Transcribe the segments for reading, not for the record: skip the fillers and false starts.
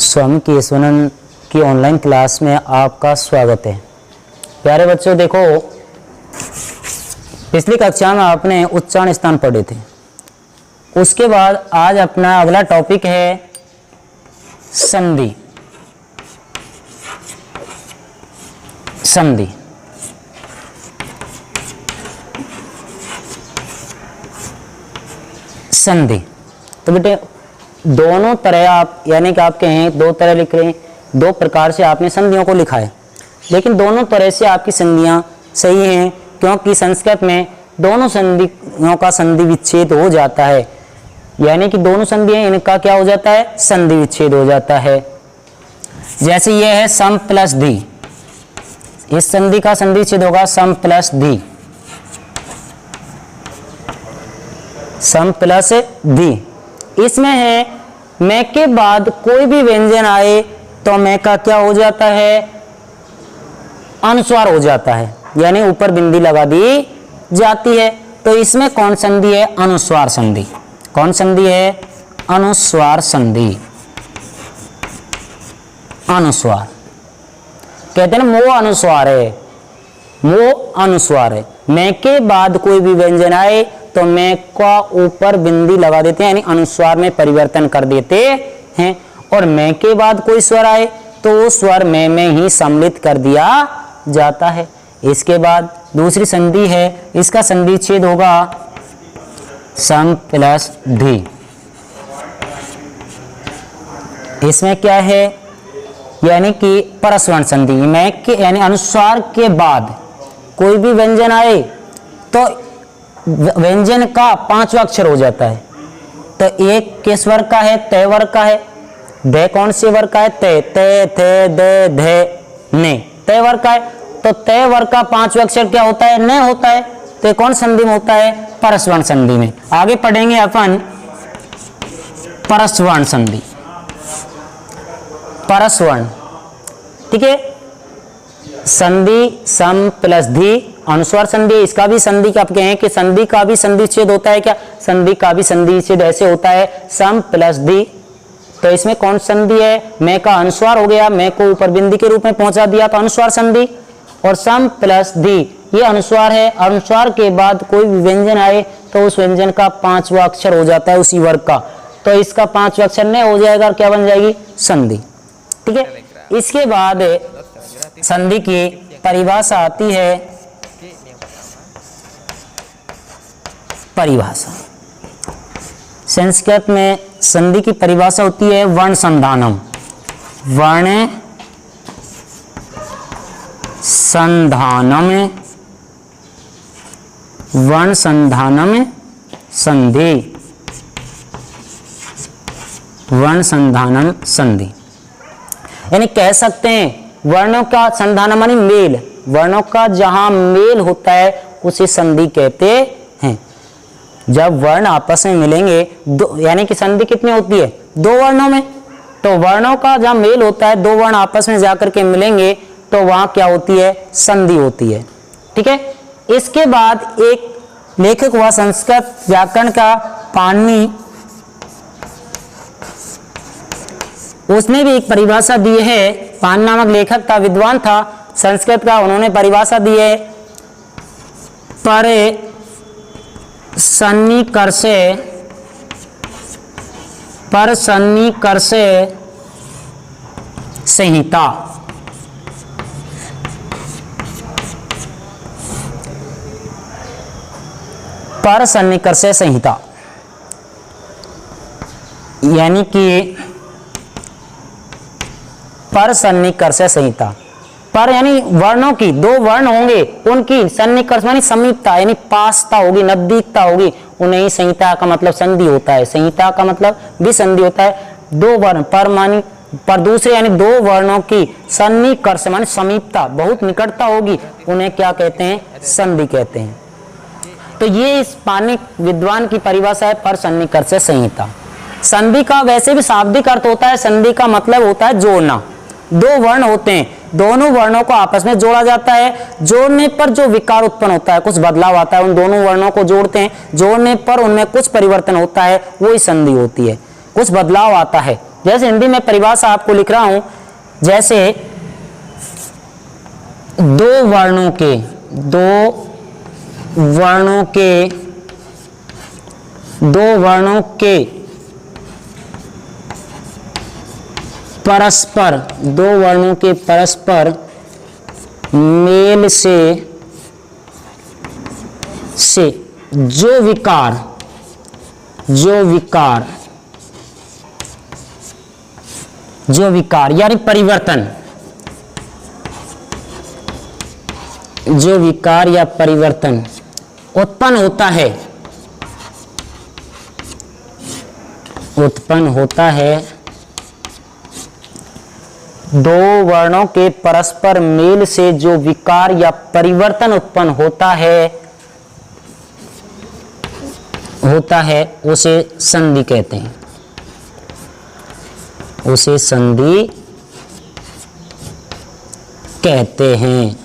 स्वामी केशवानंद की online class में आपका स्वागत है। प्यारे बच्चों, देखो पिछली कक्षा में आपने उच्चारण स्थान पढ़े थे। उसके बाद आज अपना अगला टॉपिक है संधि। संधि संधि तो बेटे दोनों तरह आप यानी कि आपके हैं दो तरह लिख रहे हैं, दो प्रकार से आपने संधियों को लिखा है, लेकिन दोनों तरह से आपकी संधियां सही हैं, क्योंकि संस्कृत में दोनों संधियों का संधि विच्छेद हो जाता है। यानी कि दोनों संधियां इनका क्या हो जाता है, संधि विच्छेद हो जाता है। जैसे ये है सम प्लस धी, इस संधि का संधि विच्छेद होगा सम प्लस धी, सम प्लस धी। इसमें है मैं के बाद कोई भी व्यंजन आए तो मैं का क्या हो जाता है, अनुस्वार हो जाता है, यानी ऊपर बिंदी लगा दी जाती है। तो इसमें कौन संधि है, अनुस्वार संधि। कौन संधि है, अनुस्वार संधि। अनुस्वार कहते हैं ना, मोह अनुस्वार है, मोह अनुस्वार है। मैं के बाद कोई भी व्यंजन आए तो मैं का ऊपर बिंदी लगा देते हैं, यानी अनुस्वार में परिवर्तन कर देते हैं। और मैं के बाद कोई स्वर आए तो वो स्वर मैं में ही सम्मिलित कर दिया जाता है। इसके बाद दूसरी संधि है, इसका संधि छेद होगा सम प्लस धी। इसमें क्या है, यानी कि परस्वर्ण संधि। मैं के यानी अनुस्वार के बाद कोई भी व्यंजन आए तो व्यंजन का पांचवा अक्षर हो जाता है। तो एक किस वर्ग का है, तय वर्ग का है। दे कौन से वर्ग का है, तय, ते, थे, दे, धे, ने, तय वर्ग का है। तो तय वर्ग का पांचवा अक्षर क्या होता है, न होता है। तो कौन संधि में होता है, परस्वर्ण संधि में। आगे पढ़ेंगे अपन परस्वर्ण संधि, परस्वर्ण, ठीक है। संधि सम प्लस धी, अनुस्वार संधि। इसका भी संधि आप कहें कि संधि का भी संधि छेद होता है क्या, संधि का भी संधि छेद ऐसे होता है सम प्लस धी। तो इसमें कौन संधि है, मैं का अनुस्वार हो गया, मैं को ऊपर बिंदी के रूप में पहुंचा दिया तो अनुस्वार संधि। और सम प्लस धी ये अनुस्वार है, अनुस्वार के बाद कोई भी व्यंजन आए तो उस व्यंजन का पांचवा अक्षर हो जाता है उसी वर्ग का, तो इसका पांचवा अक्षर न हो जाएगा, क्या बन जाएगी, संधि, ठीक है। इसके बाद संधि की परिभाषा आती है, परिभाषा संस्कृत में संधि की परिभाषा होती है वर्ण संधानम। वर्ण संधानम, वर्ण संधानम संधि, वर्ण संधानम संधि। यानी कह सकते हैं वर्णों का संधान मानी मेल, वर्णों का जहां मेल होता है उसे संधि कहते हैं। जब वर्ण आपस में मिलेंगे दो, यानी कि संधि कितनी होती है, दो वर्णों में। तो वर्णों का जहां मेल होता है, दो वर्ण आपस में जाकर के मिलेंगे तो वहां क्या होती है, संधि होती है, ठीक है। इसके बाद एक लेखक हुआ संस्कृत व्याकरण का पाणिनि, उसने भी एक परिभाषा दी है। पाणिनि नामक लेखक था, विद्वान था संस्कृत का, उन्होंने परिभाषा दी है परे सन्निकर्षे, पर सन्निकर्षे संहिता। पर सन्निकर्षे संहिता यानी कि पर सन्निकर्ष संहिता, पर यानी वर्णों की, दो वर्ण होंगे उनकी सन्निकर्ष मानी समीपता, यानी पासता होगी, नजदीकता होगी, उन्हें ही संहिता का मतलब संधि होता है। संहिता का मतलब भी संधि होता है। दो वर्ण पर मानी पर दूसरे यानी दो वर्णों की सन्निकर्ष मानी समीपता, बहुत निकटता होगी, उन्हें क्या कहते हैं, संधि कहते हैं। तो ये इस पाणिनि विद्वान की परिभाषा है पर सन्निकर्ष संहिता। संधि का वैसे भी शाब्दिक अर्थ होता है, संधि का मतलब होता है जोड़ना। दो वर्ण होते हैं, दोनों वर्णों को आपस में जोड़ा जाता है, जोड़ने पर जो विकार उत्पन्न होता है, कुछ बदलाव आता है, उन दोनों वर्णों को जोड़ते हैं, जोड़ने पर उनमें कुछ परिवर्तन होता है, वो ही संधि होती है। कुछ बदलाव आता है जैसे हिंदी में परिभाषा आपको लिख रहा हूं, जैसे दो वर्णों के परस्पर मेल से जो विकार यानी परिवर्तन, जो विकार या परिवर्तन उत्पन्न होता है दो वर्णों के परस्पर मेल से जो विकार या परिवर्तन उत्पन्न होता है उसे संधि कहते हैं। उसे संधि कहते हैं।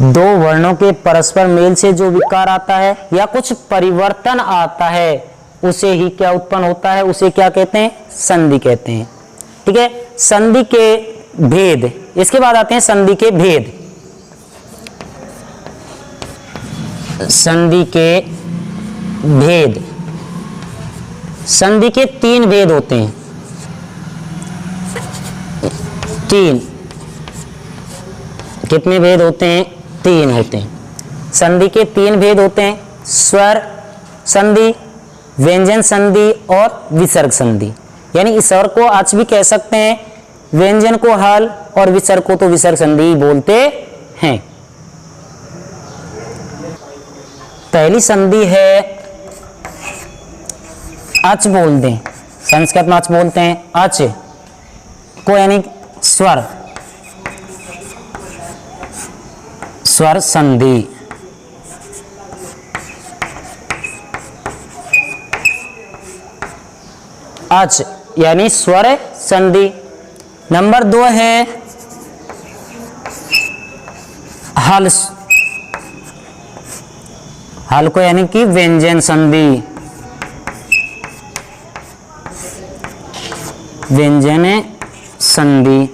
दो वर्णों के परस्पर मेल से जो विकार आता है या कुछ परिवर्तन आता है उसे ही क्या उत्पन्न होता है, उसे क्या कहते हैं, संधि कहते हैं। ठीक है, संधि के भेद, इसके बाद आते हैं संधि के भेद। संधि के तीन भेद होते हैं। कितने भेद होते हैं? तीन होते हैं। संधि के तीन भेद होते हैं, स्वर संधि, व्यंजन संधि और विसर्ग संधि। यानी इस स्वर को आज भी कह सकते हैं, व्यंजन को हल और विसर्ग को तो विसर्ग संधि बोलते हैं। पहली संधि है अच, बोल दें, संस्कृत में अच बोलते हैं। अच को यानी स्वर संधि। अच यानी स्वर संधि। नंबर 2 है हल, हल को यानी कि व्यंजन संधि। व्यंजन संधि।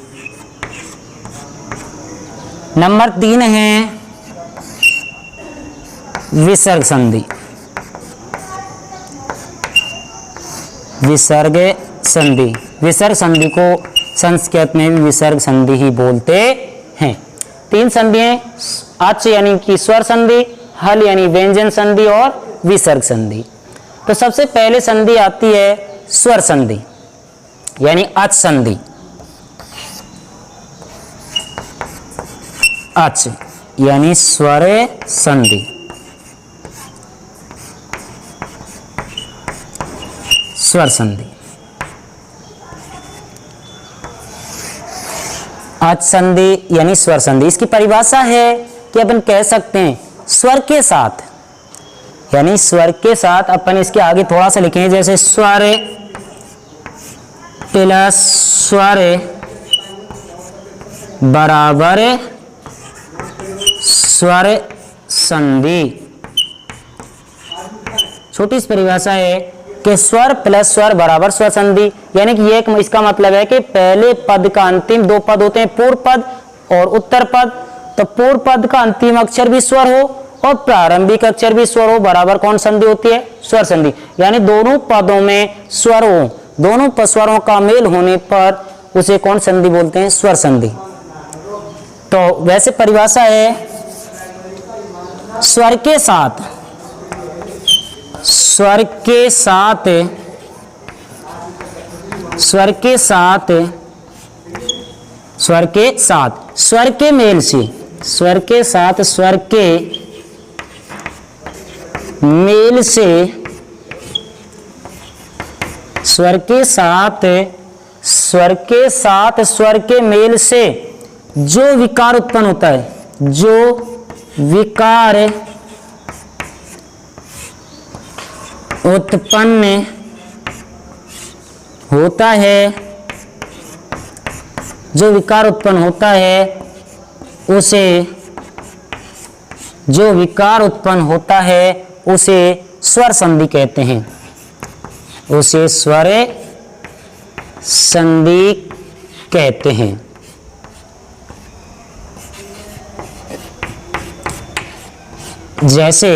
नंबर 3 है विसर्ग संधि। विसर्ग संधि, विसर्ग संधि को संस्कृत में भी विसर्ग संधि ही बोलते हैं। तीन संधियां, अच यानी कि स्वर संधि, हल यानी व्यंजन संधि और विसर्ग संधि। तो सबसे पहले संधि आती है स्वर संधि यानी अच संधि। अच यानी स्वर संधि। स्वर संधि, अच संधि यानी स्वर संधि। इसकी परिभाषा है कि अपन कह सकते हैं स्वर के साथ, यानी स्वर के साथ अपन इसके आगे थोड़ा सा लिखेंगे, जैसे स्वर प्लस स्वर बराबर स्वर संधि। छोटी सी परिभाषा है कि स्वर प्लस स्वर बराबर स्वर संधि, यानी कि ये इसका मतलब है कि पहले पद का अंतिम दो पद होते हैं, पूर्व पद और उत्तर पद। तो पूर्व पद का अंतिम अक्षर भी स्वर हो और प्रारंभिक अक्षर भी स्वर हो, बराबर कौन संधि होती है? स्वर संधि। यानी दोनों पदों में स्वर हो, दोनों स्वरों का मेल होने पर उसे कौन संधि बोलते हैं? स्वर संधि। तो वैसे परिभाषा है स्वर के साथ, स्वर के साथ, स्वर के साथ, स्वर के साथ, स्वर के मेल से, स्वर के साथ स्वर के मेल से, स्वर के साथ स्वर के साथ स्वर के मेल से जो विकार उत्पन्न होता है, जो विकार उत्पन्न होता है, जो विकार उत्पन्न होता है उसे, जो विकार उत्पन्न होता है उसे स्वर संधि कहते हैं, उसे स्वर संधि कहते हैं। जैसे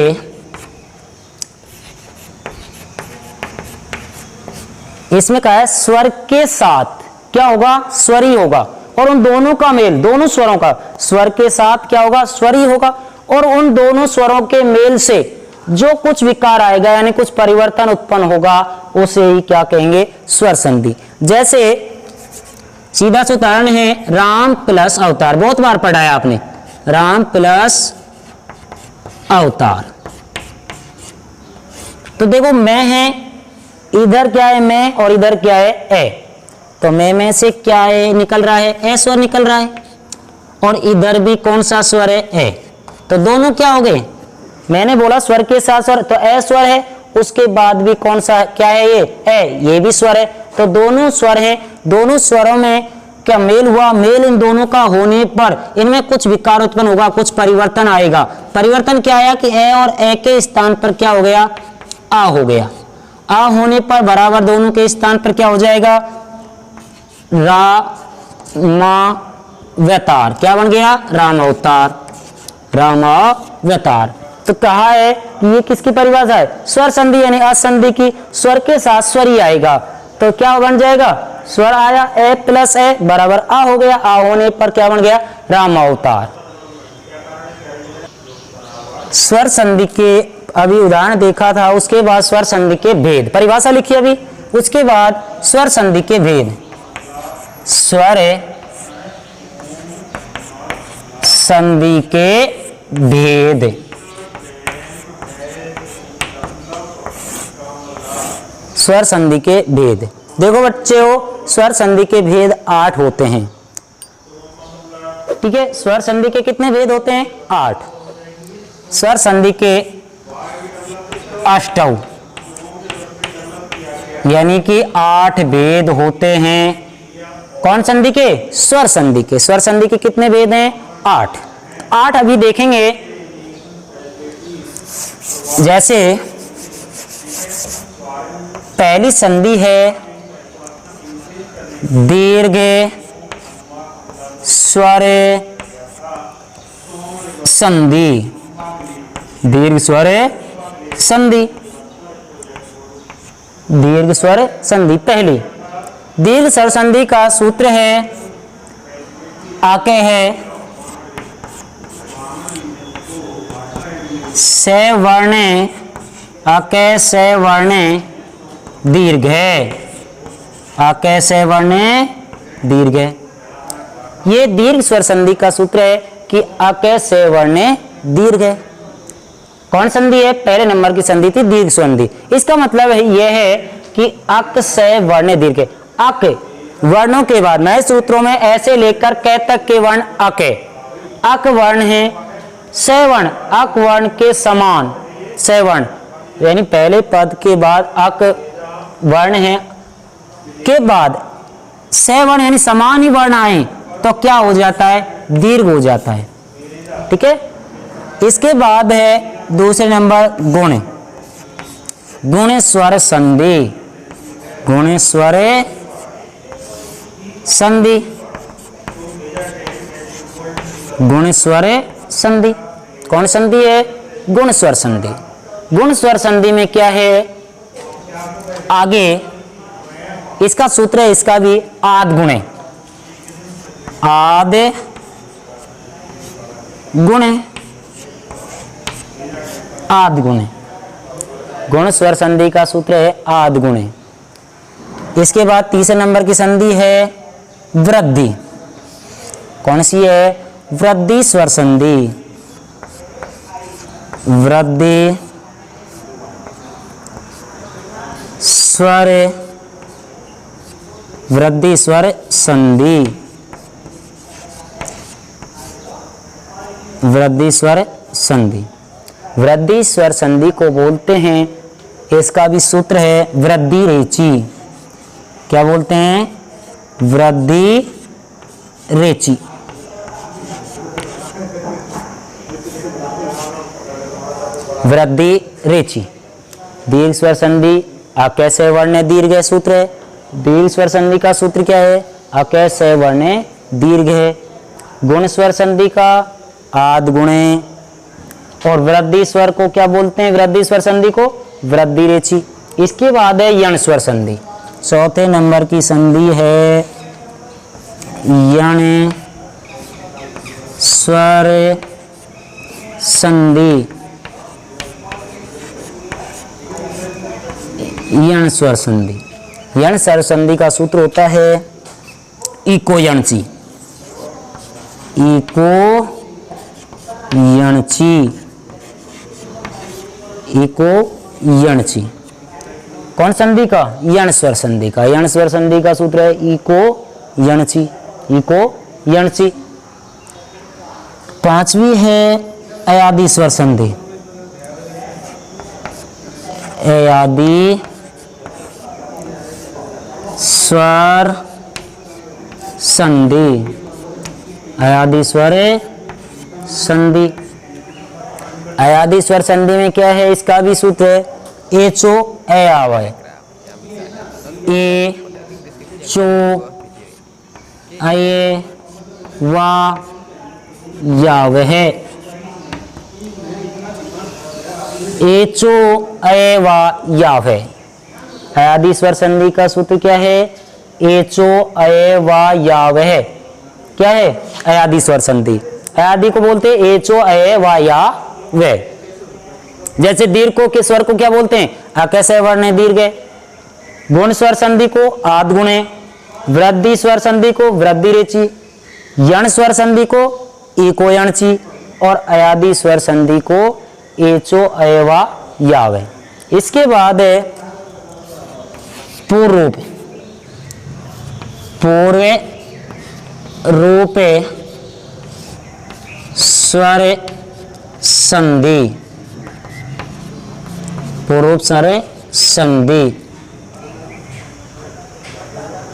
इसमें कहा है स्वर के साथ क्या होगा, स्वरी होगा, और उन दोनों का मेल, दोनों स्वरों का, स्वर के साथ क्या होगा, स्वरी होगा, और उन दोनों स्वरों के मेल से जो कुछ विकार आएगा यानी कुछ परिवर्तन उत्पन्न होगा उसे ही क्या कहेंगे, स्वर संधि। जैसे सीधा सा उदाहरण है राम प्लस अवतार, बहुत बार पढ़ा है आपने, राम प्लस अवतार। तो देखो मैं है, इधर क्या है मैं और इधर क्या है ए, तो मैं में से क्या है निकल रहा है, ए स्वर निकल रहा है, और इधर भी कौन सा स्वर है, ए, तो दोनों क्या हो गए, मैंने बोला स्वर के साथ स्वर, तो ए स्वर है, उसके बाद भी कौन सा क्या है ये ए, ये भी स्वर है, तो दोनों स्वर हैं, दोनों स्वरों में क्या मेल हुआ, मेल इन दोनों का होने पर इनमें कुछ विकार उत्पन्न होगा, कुछ परिवर्तन आएगा। परिवर्तन क्या आया कि ए और ए के स्थान पर क्या हो गया, आ हो गया, आ होने पर बराबर दोनों के स्थान पर क्या हो जाएगा, रामावतार, क्या बन गया, रामावतार, रामावतार। तो कहा है कि ये किसकी परिभाषा है, स्वर संधि यानी असंधि की, स्वर के साथ स्वर ही आएगा, तो क्या बन जाएगा, स्वर आया ए प्लस ए बराबर आ हो गया, आ होने पर क्या बन गया, रामावतार। स्वर संधि के अभी उदाहरण देखा था, उसके बाद स्वर संधि के भेद, परिभाषा लिखी अभी, उसके बाद स्वर संधि के भेद। स्वर संधि के भेद, स्वर संधि के भेद, देखो बच्चे हो स्वर संधि के भेद 8 होते हैं, ठीक है, स्वर संधि के कितने भेद होते हैं, 8। स्वर संधि के अष्टौ यानी कि 8 भेद होते हैं, कौन संधि के, स्वर संधि के। स्वर संधि के कितने भेद हैं, 8। 8 अभी देखेंगे, जैसे पहली संधि है दीर्घ स्वर संधि, दीर्घ स्वर संधि, दीर्घ स्वर संधि। पहली दीर्घ स्वर संधि का सूत्र है आके है से वर्ण, आके से वर्ण दीर्घ है, आके से वर्ण दीर्घ है। ये दीर्घ स्वर संधि का सूत्र है कि आके से वर्ण दीर्घ है। कौन संधि है, पहले नंबर की संधि थी दीर्घ संधि। इसका मतलब है यह है कि अक से वर्ण दीर्घ है। अक वर्णों के बाद नए सूत्रों में ऐसे लेकर क तक के वर्ण अक है, अक वर्ण है, से वर्ण अक वर्ण के समान, से वर्ण यानी पहले पद के बाद अक वर्ण है के बाद से वर्ण यानी समान ही वर्ण आए तो क्या हो जाता है, दीर्घ हो जाता है, ठीक है। इसके बाद है दूसरे नंबर गुण, गुण स्वर संधि, गुण स्वर संधि, गुण स्वर संधि। कौन संधि है, गुण स्वर संधि। गुण स्वर संधि में क्या है, आगे इसका सूत्र है, इसका भी आद गुण है, आद गुण है, आद गुण है। गुण स्वर संधि का सूत्र है आद गुण है। इसके बाद तीसरे नंबर की संधि है वृद्धि। कौन सी है, वृद्धि स्वर संधि, वृद्धि स्वर, वृद्धि स्वर संधि, वृद्धि स्वर संधि। वृद्धि स्वर संधि को बोलते हैं, इसका भी सूत्र है वृद्धि रेची। क्या बोलते हैं, वृद्धि रेची। वृद्धि रेची। दीर्घ स्वर संधि अकस्य वर्ण दीर्घ सूत्र है। दीर्घ स्वर संधि का सूत्र क्या है? अकस्य वर्ण दीर्घ है। गुण स्वर संधि का आद गुणे। और वृद्धि स्वर को क्या बोलते हैं? वृद्धि स्वर संधि को वृद्धि रेचि। इसके बाद है यण स्वर संधि। चौथे नंबर की संधि है यण स्वर संधि। यण स्वर संधि। यण स्वर संधि का सूत्र होता है इको यणची। इको यणची। इको यणची। कौन संधि का? यण स्वर संधि का। यण स्वर संधि का सूत्र है इको यणची। इको यणची। पांचवी है अयादि स्वर संधि। अयादि स्वर संधि। अयादि स्वर संधि। अयादि स्वर संधि में क्या है? इसका भी सूत्र है एचो अयावय। ए चो अये वा यावह। एचो अये वा यावह। अयादि स्वर संधि का सूत्र क्या है? एचो अये वा यावह। क्या है? अयादि स्वर संधि। अयादि को बोलते हैं एचो अये वा या वे। जैसे दीर्घ को के स्वर को क्या बोलते हैं? अकस्य वर्ण दीर्घ है। गुण स्वर संधि को आद गुणे। वृद्धि स्वर संधि को वृद्धि रेचि। यण स्वर संधि को इको यणची। और अयादि स्वर संधि को एचो अये वा या वे। इसके बाद है पूर्व रूप। पूर्व रूप स्वर संधि। पूर्व स्वर संधि।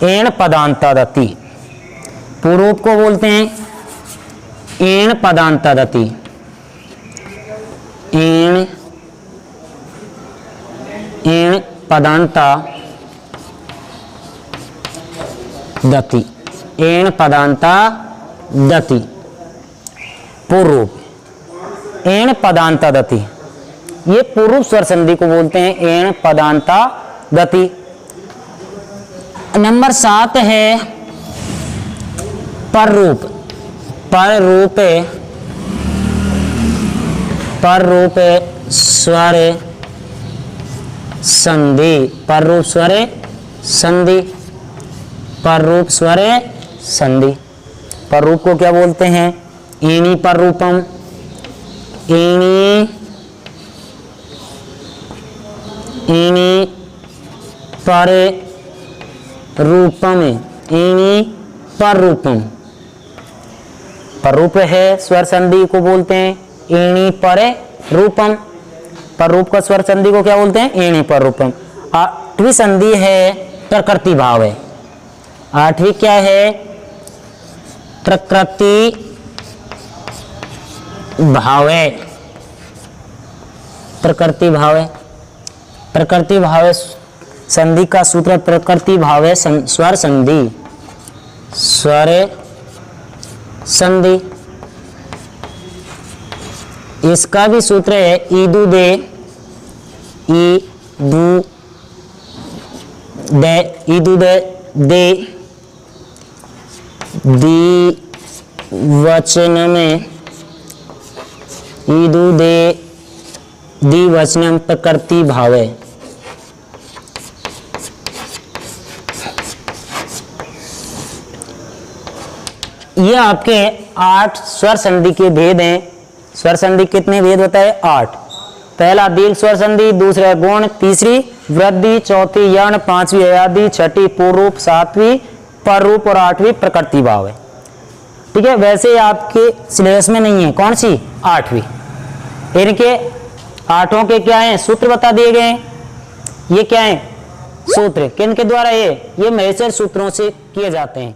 एण पदांतादति। पूर्व को बोलते हैं एण पदांतादति। एण एण पदांता दति। एण पदांता दति। पूर्व एण पदांता दति। ये पूर्व स्वर संधि को बोलते हैं एण पदांता दति। नंबर 7 है पर रूप। पर रूप स्वर संधि। पर रूप स्वर संधि। पर रूप स्वर संधि। पर रूप को क्या बोलते हैं? एणी पर रूपम। एणी पर रूपम। एणी पर रूपम। पर रूप है स्वर संधि को बोलते हैं एणी पर रूपम। पर रूप का स्वर संधि को क्या बोलते हैं? एणी पर रूपम। 8वीं संधि है प्रकृति भाव है। 8वीं क्या है? प्रकृति भाव है। प्रकृति भाव है। प्रकृति भाव संधि का सूत्र प्रकृति भाव है स्वर संधि। स्वर संधि। इसका भी सूत्र है ईदु दे। ईदु दे दे दी वचन में। ईदु दे दी वचनम प्रकृति भावे। ये आपके 8 स्वर संधि के भेद हैं। स्वर संधि कितने भेद बताए? 8। पहला दीर्घ स्वर संधि, दूसरा गुण, तीसरी वृद्धि, चौथी यण, 5वीं अयादि, 6ठी पूर्व, 7वीं पर रूप और 8वीं प्रकृति भाव है। ठीक है, वैसे आपके सिलेबस में नहीं है। कौन सी? 8वीं। इनके 8 के क्या है? सूत्र बता दिए गए हैं। ये क्या है? सूत्र। किन के द्वारा? ये महेश्वर सूत्रों से किए जाते हैं।